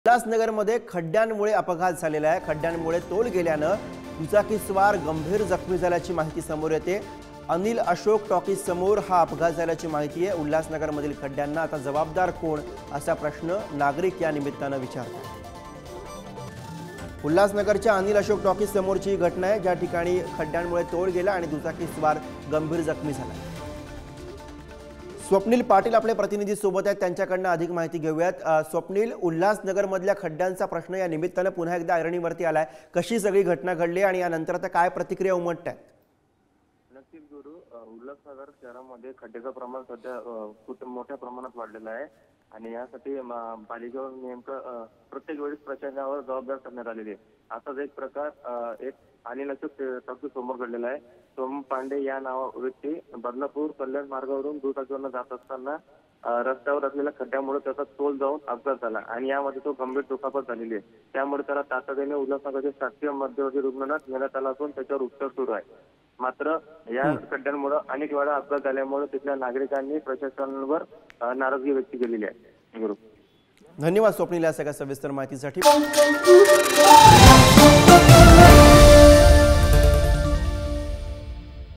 उल्हासनगरमध्ये खड्ड्यांमुळे अपघात झालेला आहे। खड्ड्यांमुळे तोल गेल्यानं दुचाकीस्वार गंभीर जखमी झाल्याची माहिती समोर येते। अनिल अशोक टॉकीज समोर हा अपघात झाल्याची माहिती आहे। उल्हासनगरमधील खड्ड्यांना आता जबाबदार कोण असा प्रश्न नागरिक या निमित्तानं विचारतात। उल्हासनगरच्या अनिल अशोक टॉकीज समोरची घटना आहे, ज्या ठिकाणी खड्ड्यांमुळे तोल गेला आणि दुचाकीस्वार गंभीर जखमी झाला। स्वप्नील पाटील आपले प्रतिनिधी सोबत आहेत, त्यांच्याकडनं अधिक माहिती घेऊयात। स्वप्नील, उल्हासनगर मधल्या खड्ड्यांचा प्रश्न या निमित्तानं पुन्हा एकदा ऐरणीवरती आलाय। कशी सगळी घटना घडली आणि यानंतर आता काय प्रतिक्रिया उमटतात? नक्कीच गुरु, उल्हासनगर शहरामध्ये खड्ड्याचं प्रमाण सध्या खूप मोठ्या प्रमाणात वाढलेलं आहे आणि यासाठी पालिकेवर नेमकं प्रत्येक वेळेस प्रशासनावर जबाबदार करण्यात आलेली आहे। असाच एक प्रकार एक अनिल अशोक टॉकीज समोर घडलेला आहे। सोम पांडे या व्यक्ती बदलापूर कल्याण मार्गावरून दुचाकीवरून जात असताना रस्त्यावर असलेल्या खड्ड्यामुळे त्याचा तोल जाऊन अपघात झाला आणि यामध्ये तो गंभीर दुखापत झालेली आहे। त्यामुळे त्याला तातडीने उल्हासनगरच्या शासकीय मध्यवर्ती रुग्णालयात नेण्यात आला असून त्याच्यावर उपचार सुरू आहे। मात्र या खड्ड्यांमुळे अनेक वेळा अपघात झाल्यामुळे तिथल्या नागरिकांनी प्रशासनावर नाराजगी व्यक्त केलेली आहे। गुरु, धन्यवाद स्वप्नील या सगळ्या सविस्तर माहितीसाठी।